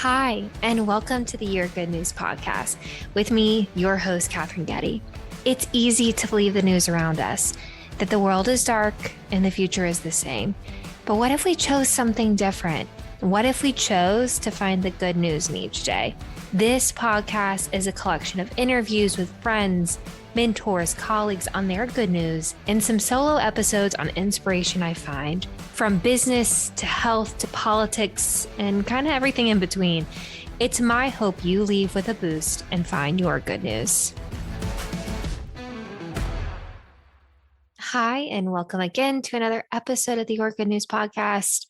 Hi, and welcome to the Your Good News podcast with me, your host, Katherine Getty. It's easy to believe the news around us, that the world is dark and the future is the same. But what if we chose something different? What if we chose to find the good news in each day? This podcast is a collection of interviews with friends, mentors, colleagues on their good news, and some solo episodes on inspiration I find, from business to health to politics and kind of everything in between. It's my hope you leave with a boost and find your good news. Hi, and welcome again to another episode of the Your Good News podcast.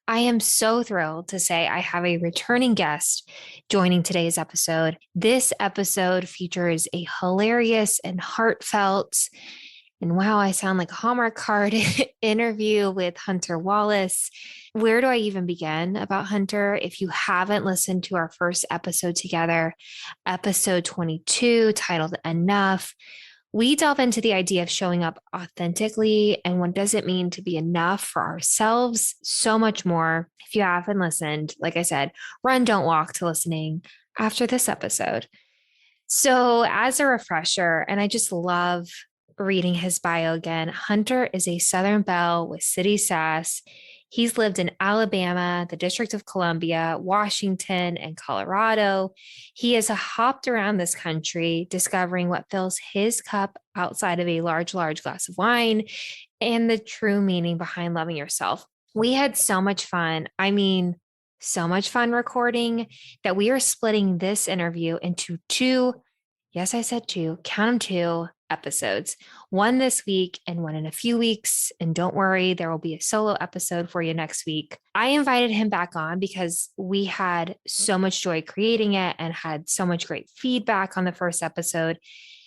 I am so thrilled to say I have a returning guest joining today's episode. This episode features a hilarious and heartfelt, and wow, I sound like a Hallmark card interview with Hunter Wallace. Where do I even begin about Hunter? If you haven't listened to our first episode together, episode 22, titled Enough, we delve into the idea of showing up authentically and what does it mean to be enough for ourselves, so much more. If you haven't listened, like I said, run, don't walk to listening after this episode. So as a refresher, and I just love reading his bio again, Hunter is a Southern belle with city sass. He's lived in Alabama, the District of Columbia, Washington, and Colorado. He has hopped around this country, discovering what fills his cup outside of a large glass of wine and the true meaning behind loving yourself. We had so much fun. So much fun recording that we are splitting this interview into two, yes, I said two, count them two, episodes, one this week and one in a few weeks. And don't worry, there will be a solo episode for you next week. I invited him back on because we had so much joy creating it and had so much great feedback on the first episode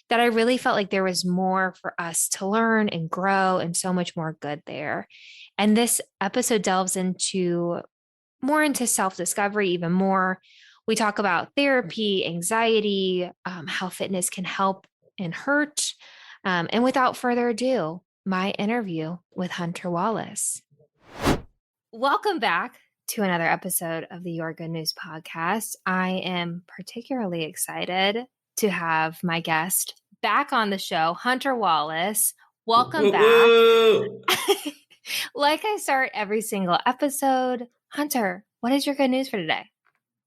that I really felt like there was more for us to learn and grow and so much more good there. And this episode delves into self-discovery even more. We talk about therapy, anxiety, how fitness can help and hurt. And without further ado, my interview with Hunter Wallace. Welcome back to another episode of the Your Good News podcast. I am particularly excited to have my guest back on the show, Hunter Wallace. Welcome back. Like I start every single episode, Hunter, what is your good news for today?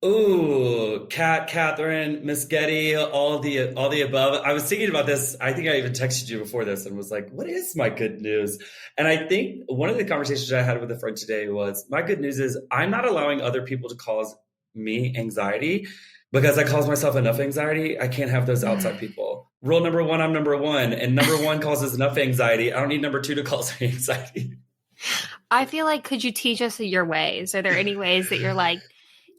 Ooh, Katherine, Miss Getty, all the above. I was thinking about this. I think I even texted you before this and was like, what is my good news? And I think one of the conversations I had with a friend today was, my good news is I'm not allowing other people to cause me anxiety because I cause myself enough anxiety. I can't have those outside people. Rule number one, I'm number one. And number one causes enough anxiety. I don't need number two to cause me anxiety. I feel like, could you teach us your ways? Are there any ways that you're like,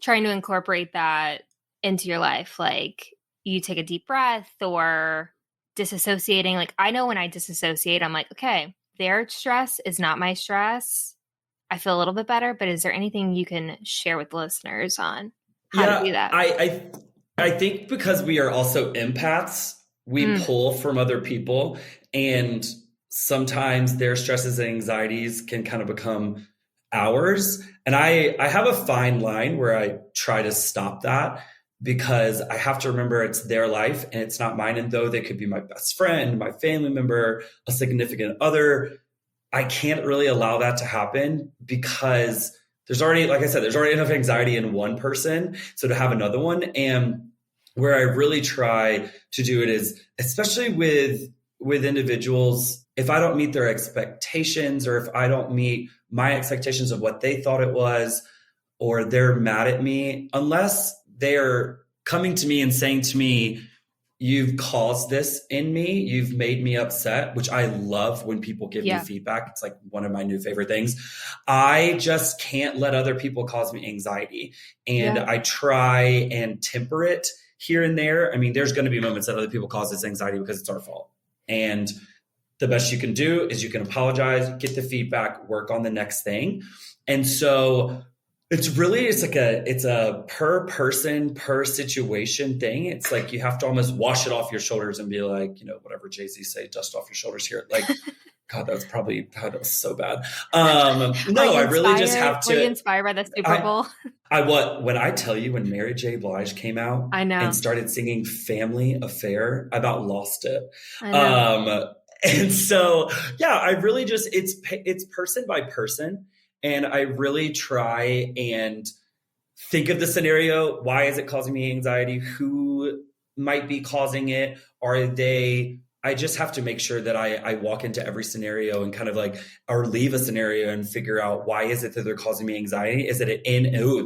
trying to incorporate that into your life? Like you take a deep breath or disassociating. Like I know when I disassociate, I'm like, okay, their stress is not my stress. I feel a little bit better, but is there anything you can share with listeners on how to do that? I think because we are also empaths, we pull from other people, and sometimes their stresses and anxieties can kind of become ours. And I have a fine line where I try to stop that because I have to remember it's their life and it's not mine. And though they could be my best friend, my family member, a significant other, I can't really allow that to happen because there's already, like I said, there's already enough anxiety in one person. So to have another one, and where I really try to do it is, especially with individuals, if I don't meet their expectations or if I don't meet my expectations of what they thought it was, or they're mad at me, unless they're coming to me and saying to me, you've caused this in me, you've made me upset, which I love when people give me feedback. It's like one of my new favorite things. I just can't let other people cause me anxiety. And I try and temper it here and there. I mean, there's going to be moments that other people cause this anxiety because it's our fault. And the best you can do is you can apologize, get the feedback, work on the next thing. And so It's a per person, per situation thing. It's like you have to almost wash it off your shoulders and be like, whatever Jay-Z say, dust off your shoulders here. Like, God, that was so bad. No, I really just have to. Were you inspired by the Super Bowl? When I tell you, when Mary J. Blige came out and started singing Family Affair, I about lost it. I know. And so, yeah, I really just, it's person by person. And I really try and think of the scenario. Why is it causing me anxiety? Who might be causing it? I just have to make sure that I walk into every scenario and kind of like, or leave a scenario and figure out why is it that they're causing me anxiety? Is it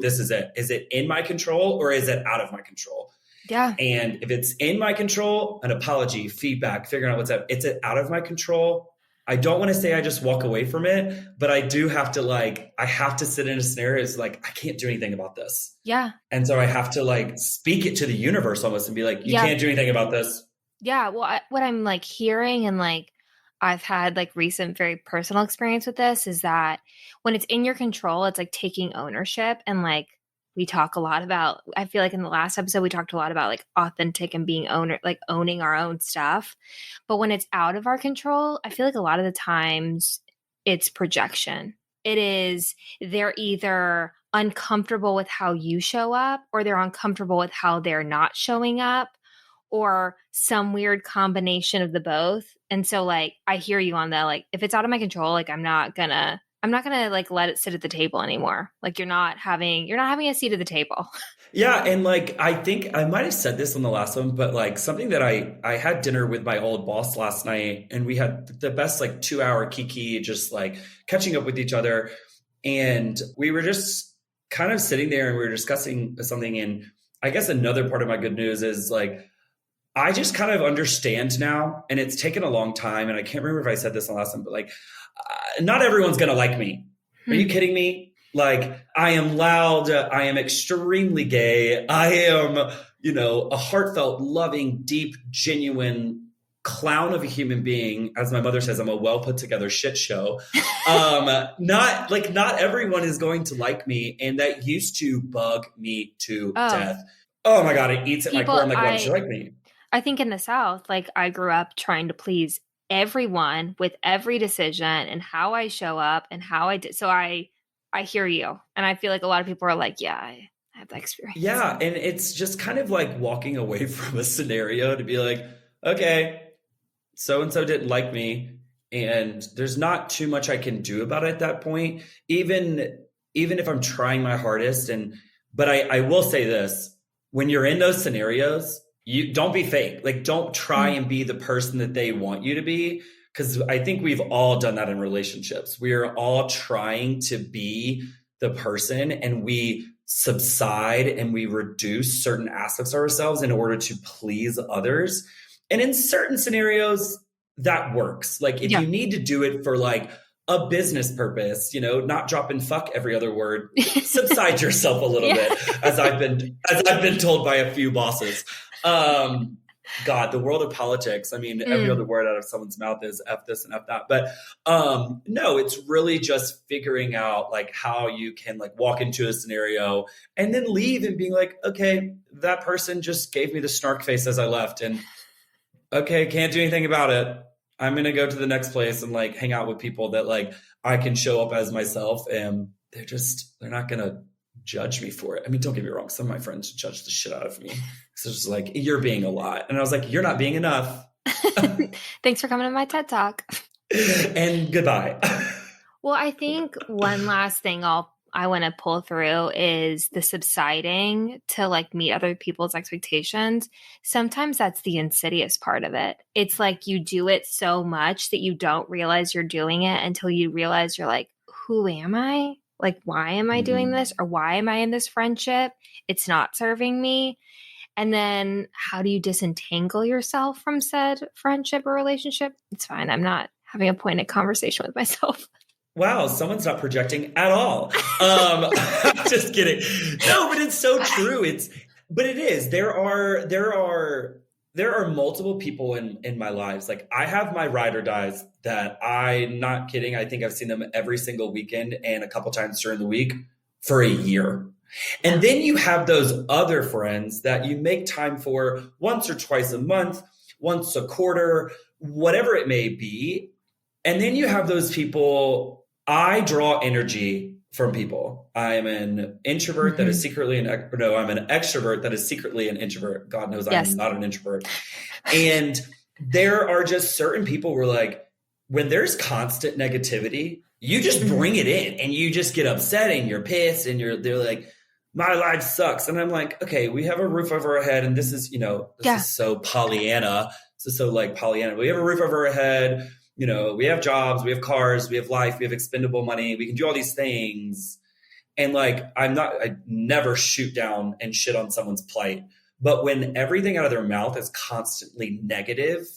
this is it. Is it in my control or is it out of my control? Yeah. And if it's in my control, an apology, feedback, figuring out what's up. It's out of my control. I don't want to say I just walk away from it, but I do have to I have to sit in a scenario. It's like, I can't do anything about this. Yeah. And so I have to speak it to the universe almost and be like, you can't do anything about this. Yeah. Well, what I'm hearing and I've had recent very personal experience with this is that when it's in your control, it's taking ownership and we talk a lot about, I feel like in the last episode, we talked a lot about authentic and being owning our own stuff. But when it's out of our control, I feel like a lot of the times it's projection. It is, they're either uncomfortable with how you show up or they're uncomfortable with how they're not showing up or some weird combination of the both. And so I hear you on that. If it's out of my control, I'm not gonna let it sit at the table anymore. You're not having a seat at the table. Yeah. And I think I might've said this on the last one, but something that I had dinner with my old boss last night and we had the best 2-hour kiki, just catching up with each other. And we were just kind of sitting there and we were discussing something. And I guess another part of my good news is I just kind of understand now, and it's taken a long time. And I can't remember if I said this on the last one, but not everyone's going to like me. Are you kidding me? I am loud. I am extremely gay. I am, a heartfelt, loving, deep, genuine clown of a human being. As my mother says, I'm a well put together shit show. Not everyone is going to like me. And that used to bug me to death. Oh my God. It eats at my core. I'm why don't you like me? I think in the South, I grew up trying to please everyone with every decision and how I show up and how I did. So I hear you. And I feel like a lot of people are yeah, I have that experience. Yeah. And it's just kind of walking away from a scenario to be okay, so-and-so didn't like me. And there's not too much I can do about it at that point, even if I'm trying my hardest. But I will say this, when you're in those scenarios, you don't be fake. Don't try and be the person that they want you to be. Because I think we've all done that in relationships. We are all trying to be the person and we subside and we reduce certain aspects of ourselves in order to please others. And in certain scenarios, that works. If you need to do it for a business purpose, not dropping fuck every other word, subside yourself a little bit, as I've been told by a few bosses. God, the world of politics. I mean, every other word out of someone's mouth is F this and F that. But no, it's really just figuring out how you can walk into a scenario and then leave and being okay, that person just gave me the snark face as I left. And okay, can't do anything about it. I'm going to go to the next place and hang out with people that I can show up as myself and they're not going to judge me for it. I mean, don't get me wrong. Some of my friends judge the shit out of me. So it's just you're being a lot. And I was you're not being enough. Thanks for coming to my TED Talk. And goodbye. Well, I think one last thing I want to pull through is the subsiding to meet other people's expectations. Sometimes that's the insidious part of it. It's you do it so much that you don't realize you're doing it until you realize you're who am I? Why am I doing this? Or why am I in this friendship? It's not serving me. And then how do you disentangle yourself from said friendship or relationship? It's fine. I'm not having a pointed conversation with myself. Wow, someone's not projecting at all. Just kidding. No, but it's so true. But it is. There are multiple people in my lives. I have my ride or dies that I'm not kidding. I think I've seen them every single weekend and a couple times during the week for a year. And then you have those other friends that you make time for once or twice a month, once a quarter, whatever it may be. And then you have those people. I draw energy from people. I'm an introvert that is secretly I'm an extrovert that is secretly an introvert. God knows I am not an introvert. And there are just certain people where like, when there's constant negativity, you just bring it in and you just get upset and you're pissed and they're like, my life sucks. And I'm like, okay, we have a roof over our head. And this is, this is so Pollyanna. This is so like Pollyanna. We have a roof over our head. We have jobs, we have cars, we have life, we have expendable money. We can do all these things. And like, I never shoot down and shit on someone's plight. But when everything out of their mouth is constantly negative,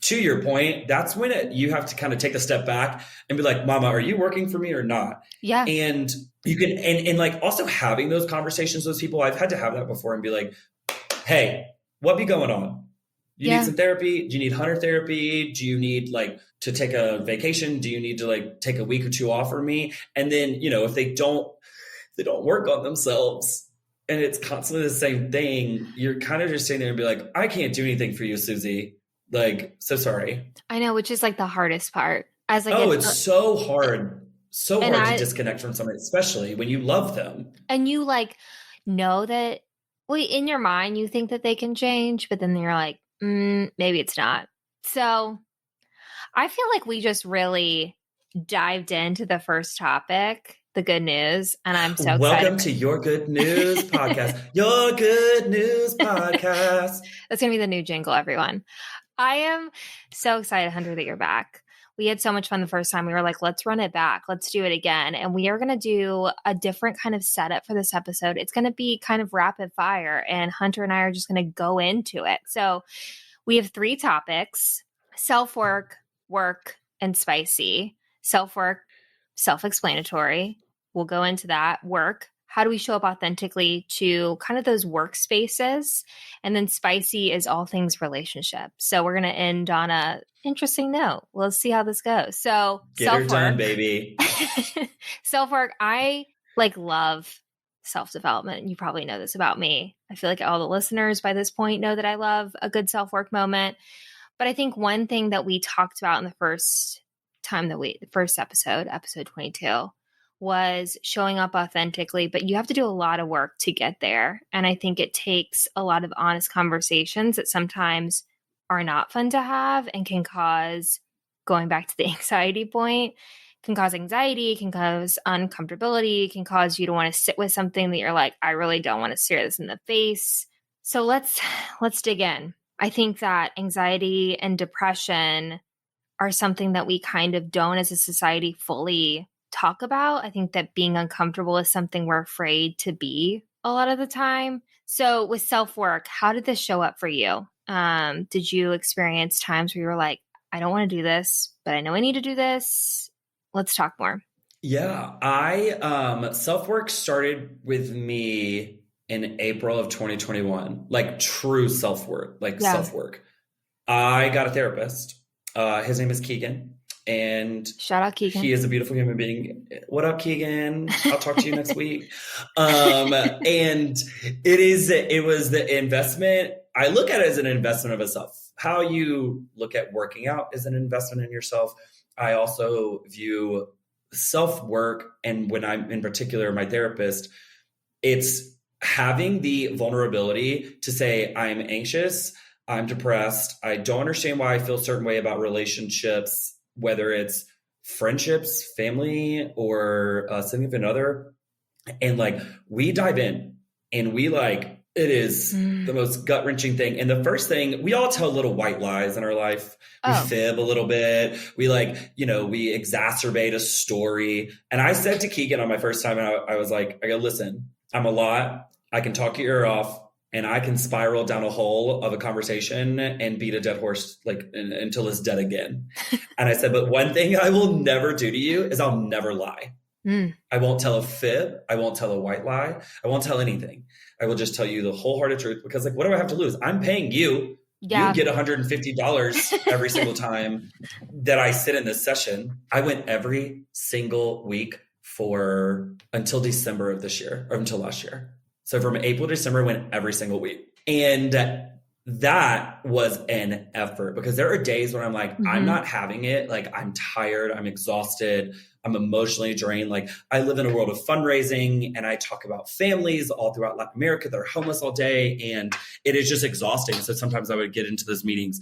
to your point, that's when you have to kind of take a step back and be like, Mama, are you working for me or not? Yeah. And you can, and like also having those conversations with those people, I've had to have that before and be like, hey, what be going on? You need some therapy? Do you need Hunter therapy? Do you need like to take a vacation? Do you need to like take a week or two off from me? And then, if they don't work on themselves and it's constantly the same thing, you're kind of just sitting there and be like, I can't do anything for you, Susie. Like, so sorry. I know, which is like the hardest part. It's so hard. So hard to disconnect from somebody, especially when you love them. And you like know that, in your mind, you think that they can change, but then you're like, maybe it's not. So I feel like we just really dived into the first topic, the good news. And I'm so excited. Welcome to Your Good News podcast. Your Good News podcast. That's going to be the new jingle, everyone. I am so excited, Hunter, that you're back. We had so much fun the first time. We were like, let's run it back. Let's do it again. And we are going to do a different kind of setup for this episode. It's going to be kind of rapid fire. And Hunter and I are just going to go into it. So we have 3 topics: self-work, work, and spicy. Self-work, self-explanatory. We'll go into that. Work, how do we show up authentically to kind of those workspaces? And then spicy is all things relationship. So we're going to end on a interesting note. We'll see how this goes. So get her done, baby. Self-work. I love self-development. You probably know this about me. I feel like all the listeners by this point know that I love a good self-work moment. But I think one thing that we talked about in the first episode, episode 22, was showing up authentically, but you have to do a lot of work to get there. And I think it takes a lot of honest conversations that sometimes are not fun to have and can cause, going back to the anxiety point, can cause anxiety, can cause uncomfortability, can cause you to want to sit with something that you're like, I really don't want to stare this in the face. So let's dig in. I think that anxiety and depression are something that we kind of don't as a society fully talk about. I think that being uncomfortable is something we're afraid to be a lot of the time. So with self-work, how did this show up for you? Did you experience times where you were like, I don't want to do this, but I know I need to do this? Let's talk more. Yeah, I self-work started with me in April of 2021, like true self-work, self-work. I got a therapist. His name is Keegan. And shout out Keegan. He is a beautiful human being. What up, Keegan? I'll talk to you next week. And it was the investment. I look at it as an investment of itself. How you look at working out is an investment in yourself. I also view self-work, and when I'm in particular my therapist, it's having the vulnerability to say, I'm anxious, I'm depressed, I don't understand why I feel a certain way about relationships, whether it's friendships, family, or a significant other. And we dive in and it is the most gut-wrenching thing. And the first thing, we all tell little white lies in our life. We fib a little bit. We we exacerbate a story. And I said to Keegan on my first time, I was like, I go, listen, I'm a lot. I can talk your ear off. And I can spiral down a hole of a conversation and beat a dead horse until it's dead again. And I said, but one thing I will never do to you is I'll never lie. I won't tell a fib. I won't tell a white lie. I won't tell anything. I will just tell you the wholehearted truth, because what do I have to lose? I'm paying you. Yeah. You get $150 every single time that I sit in this session. I went every single week for until December of this year, or until last year. So from April to December, I went every single week. And that was an effort, because there are days when I'm like, I'm not having it. Like, I'm tired, I'm exhausted, I'm emotionally drained. Like, I live in a world of fundraising and I talk about families all throughout Latin America that are homeless all day. And it is just exhausting. So sometimes I would get into those meetings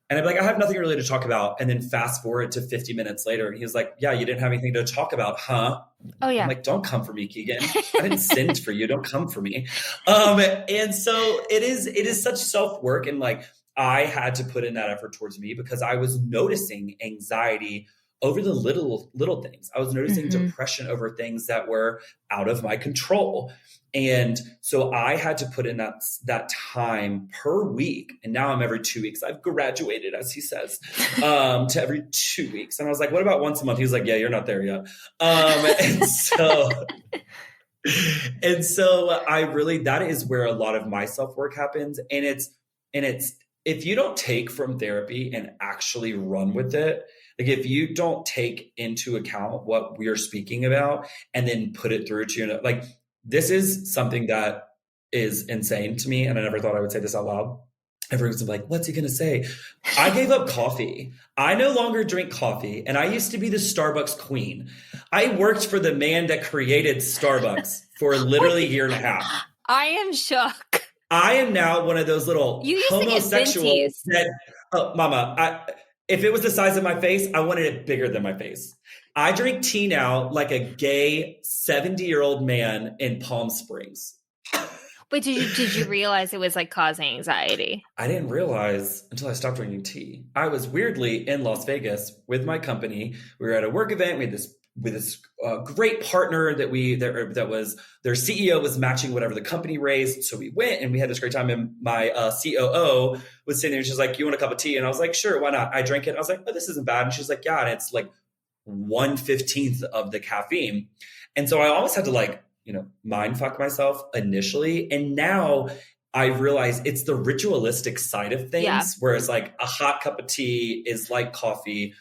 and I'd be like, I have nothing really to talk about. And then fast forward to 50 minutes later, and he was like, yeah, you didn't have anything to talk about, huh? Oh, yeah. I'm like, don't come for me, Keegan. I didn't send for you. Don't come for me. And so it is such self-work. And like, I had to put in that effort towards me, because I was noticing anxiety over the little things. I was noticing depression over things that were out of my control. And so I had to put in that time per week. And now I'm every 2 weeks. I've graduated, as he says, to every 2 weeks. And I was like, what about once a month? He was like, yeah, you're not there yet. And so I really, that is where a lot of my self-work happens. And it's, if you don't take from therapy and actually run with it, like if you don't take into account what we're speaking about and then put it through to, like, this is something that is insane to me. And I never thought I would say this out loud. Everyone's like, what's he going to say? I gave up coffee. I no longer drink coffee. And I used to be the Starbucks queen. I worked for the man that created Starbucks for literally a year and a half. I am shook. I am now one of those little homosexuals that, oh, mama, if it was the size of my face, I wanted it bigger than my face. I drink tea now like a gay 70-year-old man in Palm Springs. But did you realize it was like causing anxiety? I didn't realize until I stopped drinking tea. I was weirdly in Las Vegas with my company. We were at a work event. We had this great partner that was their CEO was matching whatever the company raised. So we went and we had this great time. And my COO was sitting there and she's like, you want a cup of tea? And I was like, sure, why not? I drank it. I was like, oh, this isn't bad. And she's like, yeah. And it's like 1/15 of the caffeine. And so I almost had to like, mind fuck myself initially. And now I realize it's the ritualistic side of things, whereas like a hot cup of tea is like coffee.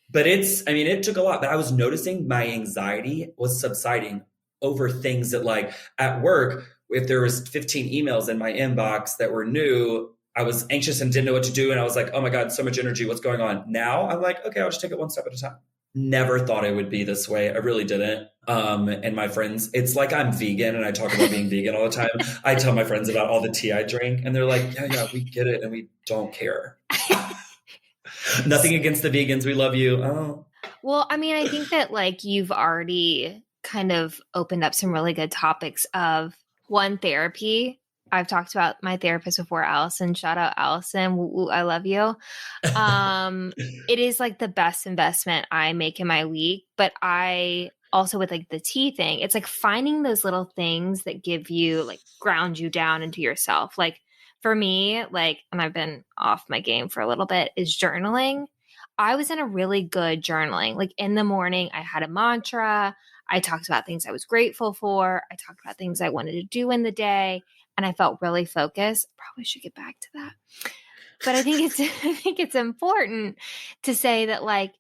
But it took a lot, but I was noticing my anxiety was subsiding over things that, like, at work, if there was 15 emails in my inbox that were new, I was anxious and didn't know what to do. And I was like, oh my God, so much energy. What's going on? Now I'm like, okay, I'll just take it one step at a time. Never thought it would be this way. I really didn't. And my friends, it's like I'm vegan and I talk about being vegan all the time. I tell my friends about all the tea I drink and they're like, yeah, we get it. And we don't care. Nothing against the vegans. We love you. Oh. Well, I mean, I think that like you've already kind of opened up some really good topics of one, therapy. I've talked about my therapist before, Allison. Shout out Allison. Woo, I love you. It is like the best investment I make in my week, but I also with like the tea thing, it's like finding those little things that give you like ground you down into yourself. Like for me, like, and I've been off my game for a little bit, is journaling. I was in a really good journaling. Like in the morning, I had a mantra. I talked about things I was grateful for. I talked about things I wanted to do in the day. And I felt really focused. Probably should get back to that. But I think it's important to say that like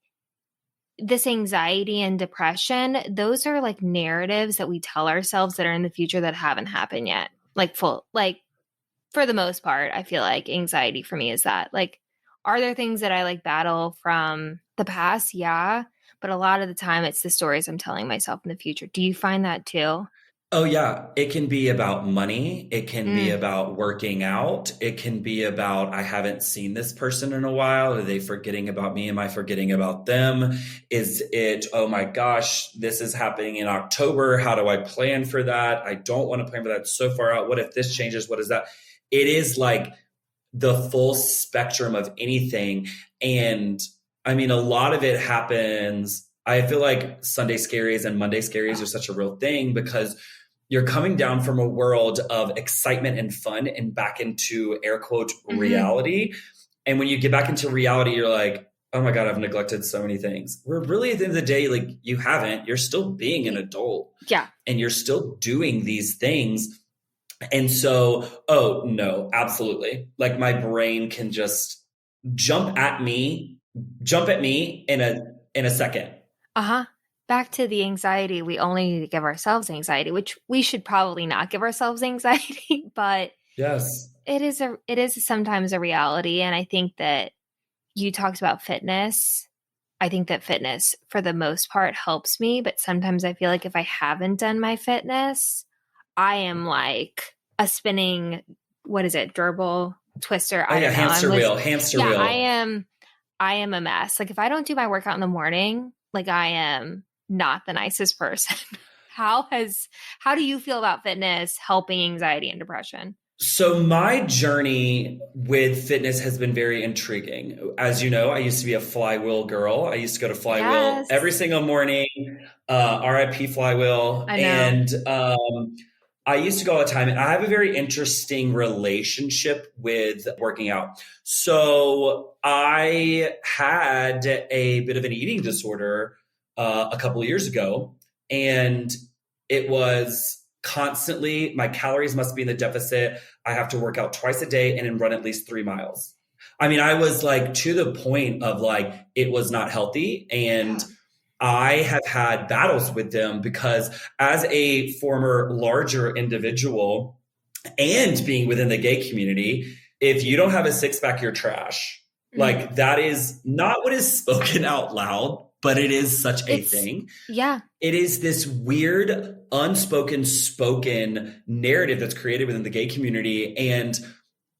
this anxiety and depression, those are like narratives that we tell ourselves that are in the future that haven't happened yet. For the most part, I feel like anxiety for me is that. Like, are there things that I like battle from the past? Yeah. But a lot of the time it's the stories I'm telling myself in the future. Do you find that too? Oh, yeah. It can be about money. It can be about working out. It can be about, I haven't seen this person in a while. Are they forgetting about me? Am I forgetting about them? Is it, oh my gosh, this is happening in October. How do I plan for that? I don't want to plan for that. It's so far out. What if this changes? What is that? It is like the full spectrum of anything. And I mean, a lot of it happens. I feel like Sunday Scaries and Monday Scaries are such a real thing because you're coming down from a world of excitement and fun and back into air quote reality. And when you get back into reality, you're like, oh my God, I've neglected so many things. Where really at the end of the day, like you haven't, you're still being an adult. Yeah. And you're still doing these things. And so, oh no, absolutely. Like my brain can just jump at me in a second. Uh-huh. back to the anxiety, we only need to give ourselves anxiety, which we should probably not give ourselves anxiety, but Yes. it is sometimes a reality. And I think that you talked about fitness. I think that fitness for the most part helps me, but sometimes I feel like if I haven't done my fitness, I am like a spinning, what is it, gerbil twister? Oh I yeah, don't know. hamster Yeah, wheel. I am a mess. Like if I don't do my workout in the morning, like I am not the nicest person. How do you feel about fitness helping anxiety and depression? So my journey with fitness has been very intriguing. As you know, I used to be a flywheel girl. I used to go to flywheel every Yes. single morning, RIP flywheel. I know. And I used to go all the time. And I have a very interesting relationship with working out. So I had a bit of an eating disorder a couple of years ago. And it was constantly, my calories must be in the deficit. I have to work out twice a day and then run at least 3 miles. I mean, I was like to the point of like, it was not healthy. And I have had battles with them because as a former larger individual and being within the gay community, if you don't have a six pack, you're trash. Like that is not what is spoken out loud, but it is such a thing. Yeah. It is this weird, unspoken, spoken narrative that's created within the gay community. And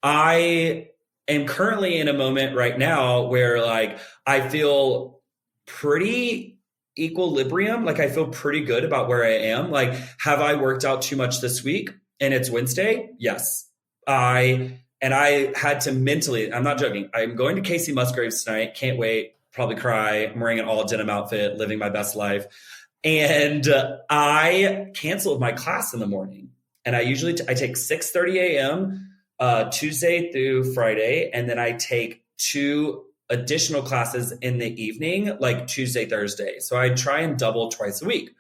I am currently in a moment right now where like I feel pretty equilibrium. Like I feel pretty good about where I am. Like, have I worked out too much this week? And it's Wednesday? Yes. I had to mentally, I'm not joking. I'm going to Casey Musgraves tonight. Can't wait. Probably cry. I'm wearing an all denim outfit, living my best life. And I canceled my class in the morning. And I usually I take 6:30 a.m. Tuesday through Friday. And then I take 2 additional classes in the evening, like Tuesday, Thursday. So I try and double twice a week.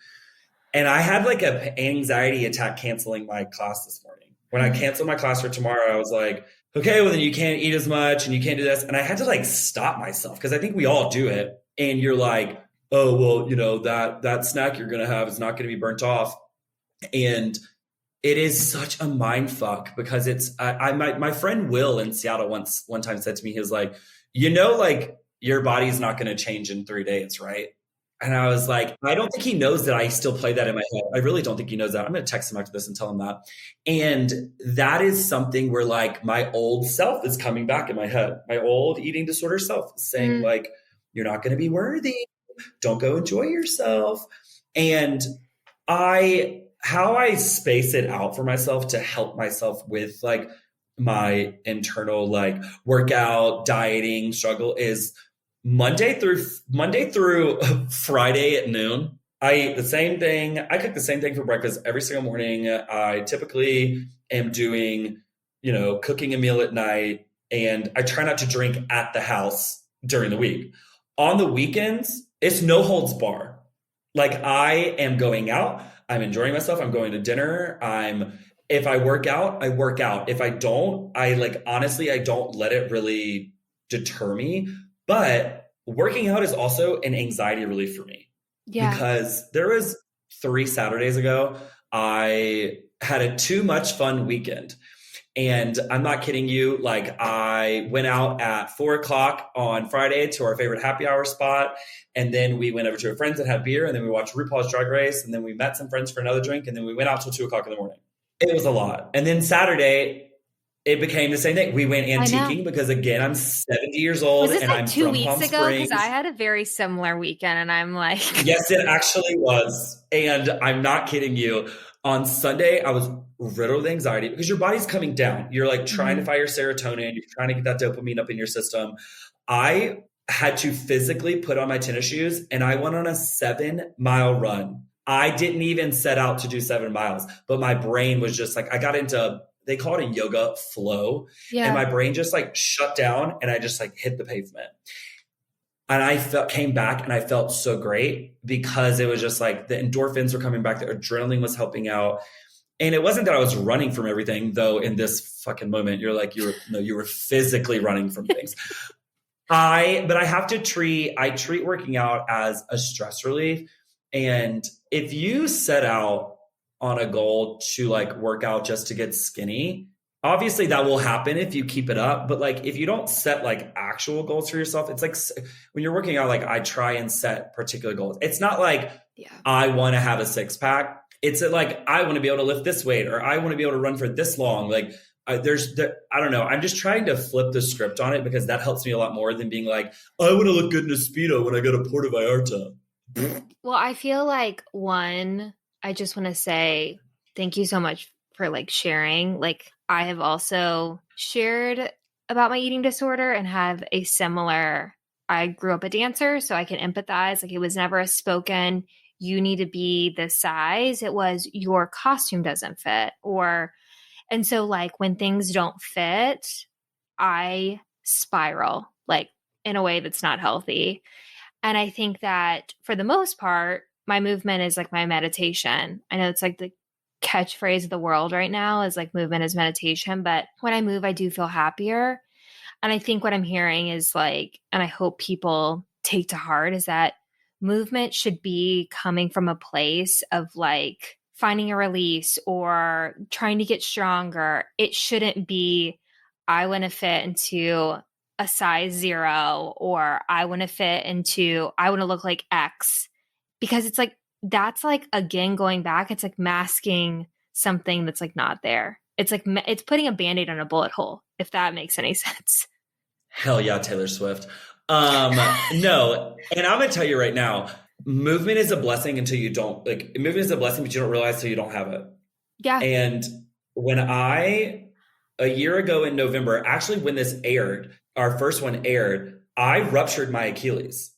And I had like an anxiety attack canceling my class this morning. When I canceled my class for tomorrow, I was like, okay, well then you can't eat as much and you can't do this. And I had to like stop myself because I think we all do it. And you're like, oh, well, you know, that snack you're going to have is not going to be burnt off. And it is such a mind fuck because it's, my friend Will in Seattle one time said to me, he was like, you know, like your body's not going to change in 3 days, right? And I was like, I don't think he knows that I still play that in my head. I really don't think he knows that. I'm going to text him after this and tell him that. And that is something where like my old self is coming back in my head. My old eating disorder self is saying like, you're not going to be worthy. Don't go enjoy yourself. And how I space it out for myself to help myself with like my internal like workout, dieting struggle is Monday through Friday at noon. I eat the same thing. I cook the same thing for breakfast every single morning. I typically am doing, cooking a meal at night, and I try not to drink at the house during the week. On the weekends, it's no holds bar. Like I am going out. I'm enjoying myself. I'm going to dinner. If I work out, I work out. If I don't, honestly, I don't let it really deter me. But working out is also an anxiety relief for me. Yeah. Because there was 3 Saturdays ago, I had a too much fun weekend. And I'm not kidding you. Like I went out at 4:00 on Friday to our favorite happy hour spot. And then we went over to a friend's that had beer. And then we watched RuPaul's Drag Race. And then we met some friends for another drink. And then we went out till 2:00 in the morning. It was a lot. And then Saturday, it became the same thing. We went antiquing because again, I'm 70 years old and I'm 2 from weeks Palm ago? Springs. Because I had a very similar weekend and I'm like, yes, it actually was. And I'm not kidding you. On Sunday, I was riddled with anxiety because your body's coming down. You're like trying to fire serotonin. You're trying to get that dopamine up in your system. I had to physically put on my tennis shoes and I went on a 7-mile run. I didn't even set out to do 7 miles, but my brain was just like, I got into, they call it a yoga flow. Yeah. And my brain just like shut down and I just like hit the pavement. And I came back and I felt so great because it was just like the endorphins were coming back. The adrenaline was helping out. And it wasn't that I was running from everything, though. In this fucking moment, you're like, you were physically running from things. But I have to treat working out as a stress relief And if you set out on a goal to like work out just to get skinny, obviously that will happen if you keep it up. But like, if you don't set like actual goals for yourself, it's like when you're working out, like I try and set particular goals. It's not like I want to have a six pack. It's like, I want to be able to lift this weight, or I want to be able to run for this long. Like I don't know. I'm just trying to flip the script on it, because that helps me a lot more than being like, I want to look good in a Speedo when I go to Puerto Vallarta. Well, I feel like I just want to say thank you so much for like sharing. Like I have also shared about my eating disorder and have a similar, I grew up a dancer, so I can empathize. Like it was never a spoken, you need to be this size. It was your costume doesn't fit, and so like when things don't fit, I spiral like in a way that's not healthy. And I think that for the most part, my movement is like my meditation. I know it's like the catchphrase of the world right now is like movement is meditation. But when I move, I do feel happier. And I think what I'm hearing is like, and I hope people take to heart, is that movement should be coming from a place of like finding a release or trying to get stronger. It shouldn't be, I want to fit into a size 0, or I want to look like X, because it's like, that's like, again, going back, it's like masking something that's like not there. It's like, it's putting a Band-Aid on a bullet hole, if that makes any sense. Hell yeah, Taylor Swift. No. And I'm going to tell you right now, movement is a blessing until you don't movement is a blessing, but you don't realize till you don't have it. Yeah. And when a year ago in November, actually when this aired, our first one aired, I ruptured my Achilles,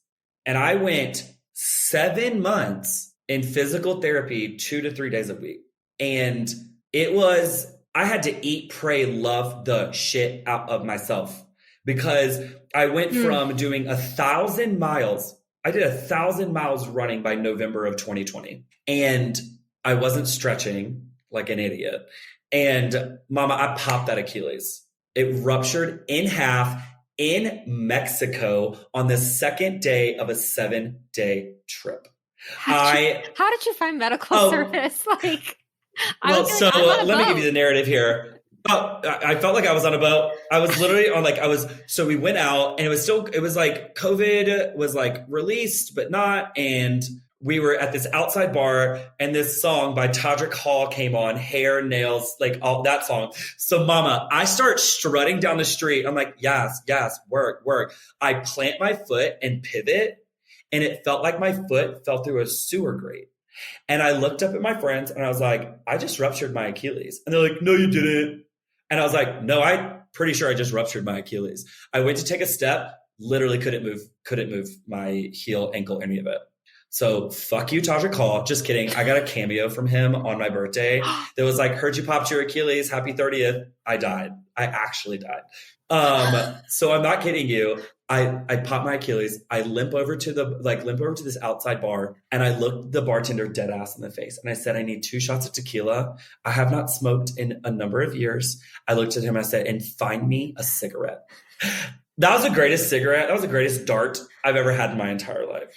and I went 7 months in physical therapy, 2 to 3 days a week. And I had to eat, pray, love the shit out of myself, because I went from doing 1,000 miles. I did 1,000 miles running by November of 2020, and I wasn't stretching like an idiot. And mama, I popped that Achilles. It ruptured in half in Mexico on the second day of a 7-day trip. How did you find medical service? Like, let me give you the narrative here. I felt like I was on a boat. I was literally so we went out, and it was like COVID was like released, but not. And we were at this outside bar, and this song by Todrick Hall came on, Hair, Nails, like all that song. So mama, I start strutting down the street. I'm like, yes, work. I plant my foot and pivot, and it felt like my foot fell through a sewer grate. And I looked up at my friends, and I was like, I just ruptured my Achilles. And they're like, no, you didn't. And I was like, no, I'm pretty sure I just ruptured my Achilles. I went to take a step, literally couldn't move my heel, ankle, any of it. So fuck you, Todrick Hall. Just kidding. I got a cameo from him on my birthday that was like, heard you popped your Achilles. Happy 30th. I died. I actually died. So I'm not kidding you. I popped my Achilles. I limp over to this outside bar, and I looked the bartender dead ass in the face. And I said, I need 2 shots of tequila. I have not smoked in a number of years. I looked at him and I said, and find me a cigarette. That was the greatest cigarette. That was the greatest dart I've ever had in my entire life.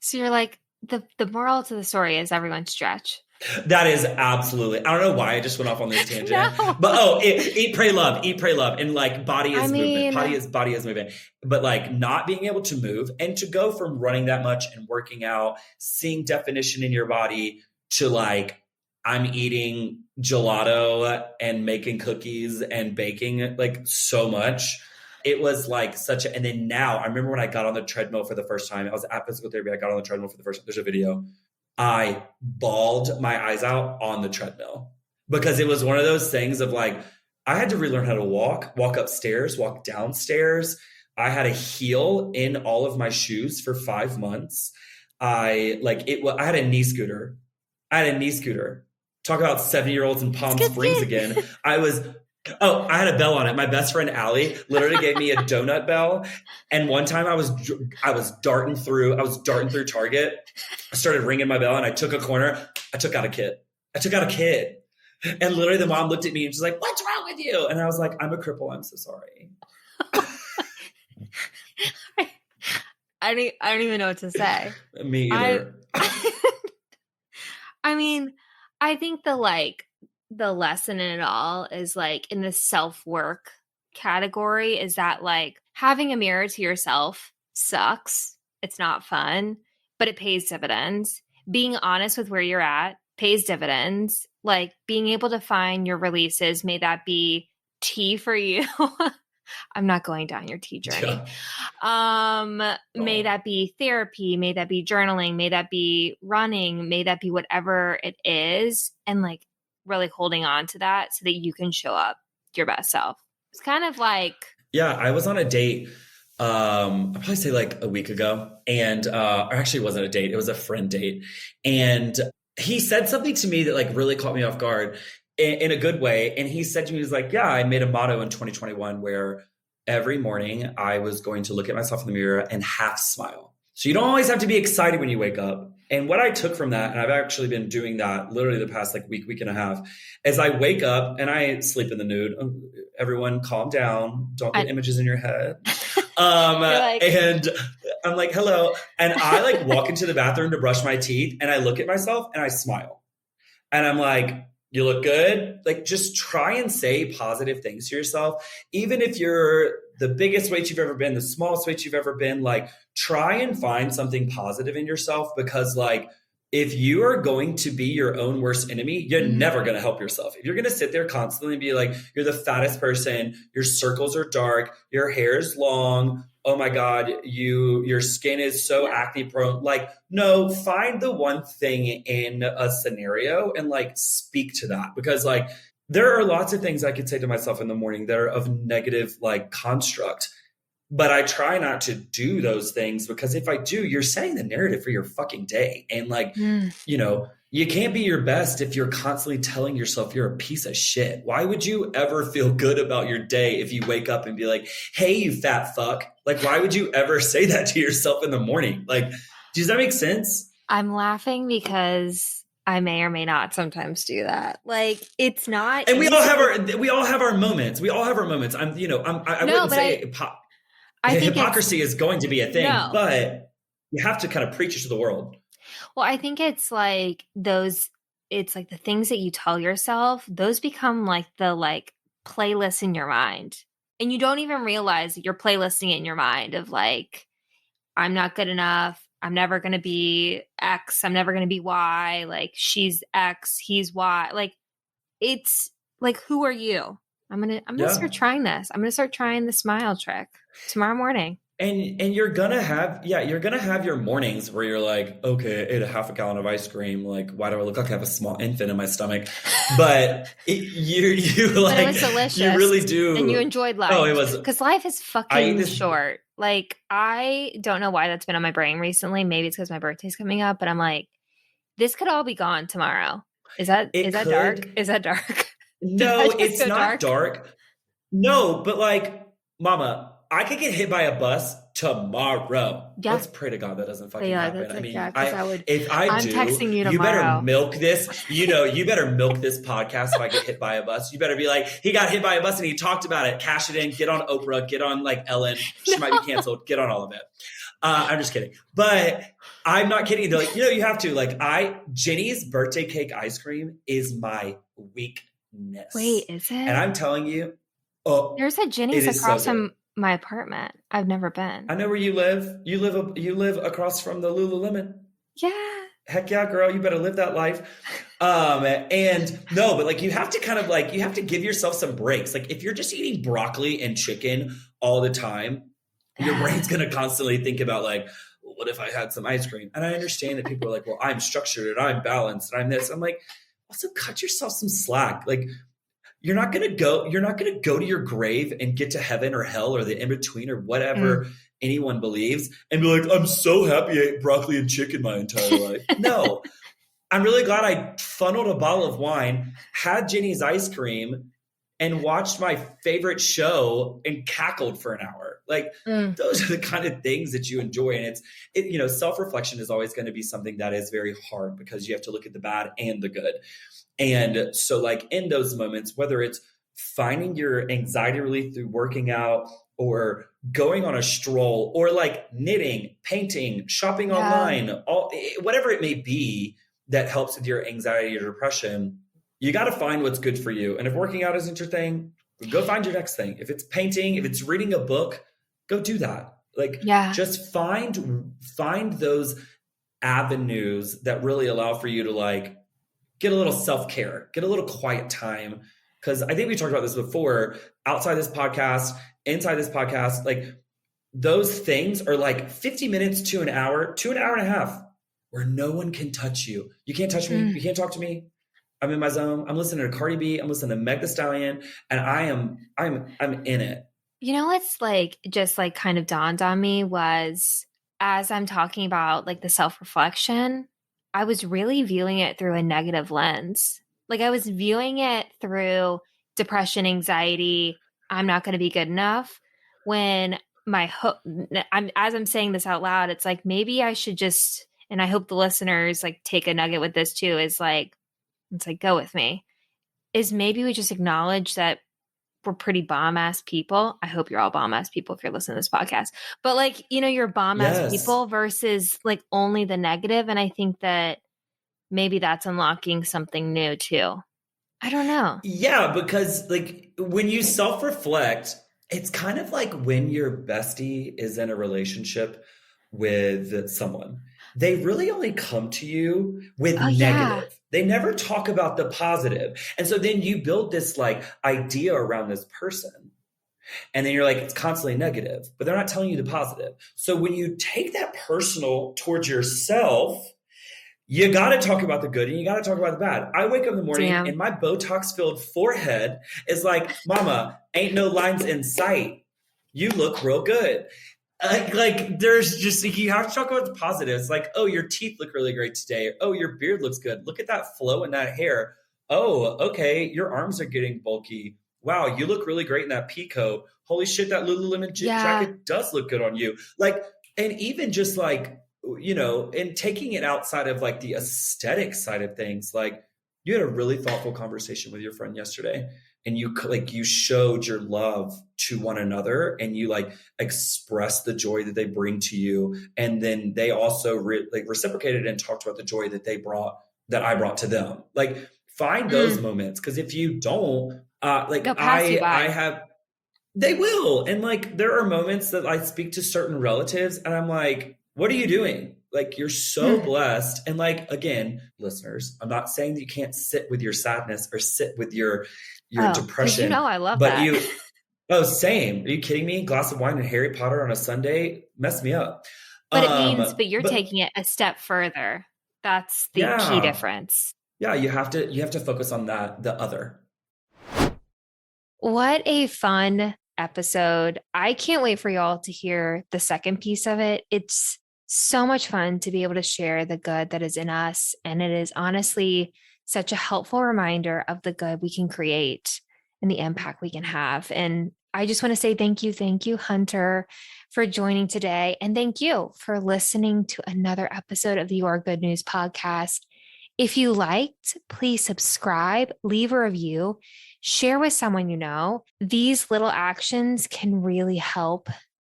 So you're like, the moral to the story is everyone stretch. That is absolutely. I don't know why I just went off on this tangent, but eat, pray, love, and like body is movement. Body is movement. But like not being able to move, and to go from running that much and working out, seeing definition in your body, to like I'm eating gelato and making cookies and baking like so much. It was like and then now I remember when I got on the treadmill for the first time, I was at physical therapy. I got on the treadmill for the first time. There's a video. I bawled my eyes out on the treadmill, because it was one of those things of like, I had to relearn how to walk upstairs, walk downstairs. I had a heel in all of my shoes for 5 months. I had a knee scooter. Talk about 70-year-olds in Palm Springs again. I had a bell on it. My best friend, Allie, literally gave me a donut bell. And one time I was darting through Target. I started ringing my bell, and I took a corner. I took out a kid. And literally the mom looked at me and she's like, what's wrong with you? And I was like, I'm a cripple. I'm so sorry. I don't even know what to say. Me either. I mean, I think the lesson in it all is like in the self-work category is that like having a mirror to yourself sucks. It's not fun, but it pays dividends. Being honest with where you're at pays dividends. Like being able to find your releases, may that be tea for you. I'm not going down your tea journey. May that be therapy, may that be journaling, may that be running, may that be whatever it is. And like really holding on to that so that you can show up your best self. It's kind of like. Yeah, I was on a date, I'd probably say like a week ago. And or actually it wasn't a date, it was a friend date. And he said something to me that like really caught me off guard in a good way. And he said to me, he was like, yeah, I made a motto in 2021 where every morning I was going to look at myself in the mirror and half smile. So you don't always have to be excited when you wake up. And what I took from that, and I've actually been doing that literally the past like week and a half, is I wake up and I sleep in the nude. Everyone calm down. Don't get images in your head. And I'm like, hello. And I like walk into the bathroom to brush my teeth and I look at myself and I smile. And I'm like, you look good. Like just try and say positive things to yourself. Even if you're the biggest weight you've ever been, the smallest weight you've ever been, like try and find something positive in yourself, because like if you are going to be your own worst enemy, you're never going to help yourself. If you're going to sit there constantly and be like, you're the fattest person, your circles are dark, your hair is long, oh my God, your skin is so acne prone. Like, no, find the one thing in a scenario and like speak to that. Because like, there are lots of things I could say to myself in the morning that are of negative like construct, but I try not to do those things, because if I do, you're setting the narrative for your fucking day. And like, you know, you can't be your best if you're constantly telling yourself you're a piece of shit. Why would you ever feel good about your day if you wake up and be like, hey, you fat fuck? Like, why would you ever say that to yourself in the morning? Like, does that make sense? I'm laughing because I may or may not sometimes do that. Like, it's not. And we all have our moments. We all have our moments. I wouldn't say I think hypocrisy is going to be a thing, but you have to kind of preach it to the world. Well, I think it's like it's like the things that you tell yourself, those become like the like playlists in your mind. And you don't even realize that you're playlisting it in your mind of like, I'm not good enough. I'm never going to be X. I'm never going to be Y. Like she's X, he's Y. Like it's like, who are you? I'm gonna start trying this. I'm gonna start trying the smile trick tomorrow morning. And you're gonna have your mornings where you're like, okay, I ate a half a gallon of ice cream. Like, why do I look like I have a small infant in my stomach? But you like, but it was delicious. You really do, and you enjoyed life. Oh, it was, because life is fucking short. Like, I don't know why that's been on my brain recently. Maybe it's because my birthday's coming up. But I'm like, this could all be gone tomorrow. Is that dark? Is that dark? No, it's not dark. No, but like, mama, I could get hit by a bus tomorrow. Yeah. Let's pray to God that doesn't fucking happen. I mean, I'm texting you tomorrow. You better milk this. You better milk this podcast if I get hit by a bus. You better be like, he got hit by a bus and he talked about it. Cash it in. Get on Oprah. Get on like Ellen. She might be canceled. Get on all of it. I'm just kidding. But I'm not kidding. Like, you have to. Like, Jenny's birthday cake ice cream is my weakness. Wait, is it? And I'm telling you, there's a Jenny's across from my apartment. I've never been. I know where you live. You live across from the Lululemon. Yeah. Heck yeah, girl. You better live that life. And no, but like, you have to kind of like, you have to give yourself some breaks. Like, if you're just eating broccoli and chicken all the time, your brain's going to constantly think about like, well, what if I had some ice cream? And I understand that people are like, well, I'm structured and I'm balanced and I'm this. I'm like, also cut yourself some slack. Like, you're not going to go to your grave and get to heaven or hell or the in-between or whatever anyone believes and be like, I'm so happy I ate broccoli and chicken my entire life. No, I'm really glad I funneled a bottle of wine, had Jenny's ice cream, and watched my favorite show and cackled for an hour. Like, those are the kind of things that you enjoy. And self-reflection is always going to be something that is very hard because you have to look at the bad and the good. And so like in those moments, whether it's finding your anxiety relief through working out or going on a stroll or like knitting, painting, shopping online, whatever it may be, that helps with your anxiety or depression, you got to find what's good for you. And if working out isn't your thing, go find your next thing. If it's painting, if it's reading a book, go do that. Like, just find those avenues that really allow for you to like get a little self-care, get a little quiet time. Cause I think we talked about this before, outside this podcast, inside this podcast, like those things are like 50 minutes to an hour and a half where no one can touch you. You can't touch me. You can't talk to me. I'm in my zone. I'm listening to Cardi B. I'm listening to Meg Thee Stallion, and I'm in it. You know, what's like just like kind of dawned on me was as I'm talking about like the self-reflection, I was really viewing it through a negative lens. Like I was viewing it through depression, anxiety. I'm not going to be good enough. When as I'm saying this out loud, it's like, maybe I should just, and I hope the listeners like take a nugget with this too, is like, it's like, go with me, is maybe we just acknowledge that we're pretty bomb ass people. I hope you're all bomb ass people if you're listening to this podcast, but like, you know, you're bomb ass people versus like only the negative. And I think that maybe that's unlocking something new too. I don't know. Yeah, because like when you self-reflect, it's kind of like when your bestie is in a relationship with someone. They really only come to you with negative. Yeah. They never talk about the positive. And so then you build this like idea around this person. And then you're like, it's constantly negative, but they're not telling you the positive. So when you take that personal towards yourself, you got to talk about the good and you got to talk about the bad. I wake up in the morning and my Botox-filled forehead is like, mama, ain't no lines in sight. You look real good. Like there's just, you have to talk about the positives. Like, oh, your teeth look really great today. Oh, your beard looks good. Look at that flow in that hair. Oh, okay. Your arms are getting bulky. Wow. You look really great in that peacoat. Holy shit. That Lululemon jacket does look good on you. Like, and even just like, you know, and taking it outside of like the aesthetic side of things, like you had a really thoughtful conversation with your friend yesterday. And you showed your love to one another and you like expressed the joy that they bring to you. And then they also reciprocated and talked about the joy that I brought to them. Like find those moments. Cause if you don't, they will. And like, there are moments that I speak to certain relatives and I'm like, what are you doing? Like, you're so blessed. And like, again, listeners, I'm not saying that you can't sit with your sadness or sit with your depression. You know, I love that. Same. Are you kidding me? Glass of wine and Harry Potter on a Sunday? Mess me up. But you're taking it a step further. That's the key difference. Yeah. You have to focus on the other. What a fun episode. I can't wait for y'all to hear the second piece of it. It's so much fun to be able to share the good that is in us. And it is honestly such a helpful reminder of the good we can create and the impact we can have. And I just want to say thank you, Hunter, for joining today. And thank you for listening to another episode of the Your Good News podcast. If you liked, please subscribe, leave a review, share with someone you know. These little actions can really help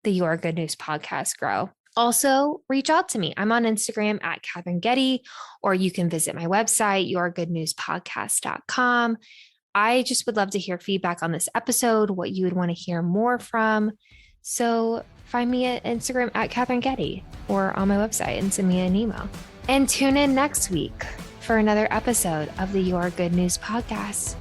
the Your Good News podcast grow. Also, reach out to me. I'm on Instagram at Katherine Getty, or you can visit my website, yourgoodnewspodcast.com. I just would love to hear feedback on this episode, what you would want to hear more from. So find me at Instagram at Katherine Getty or on my website and send me an email. And tune in next week for another episode of the Your Good News podcast.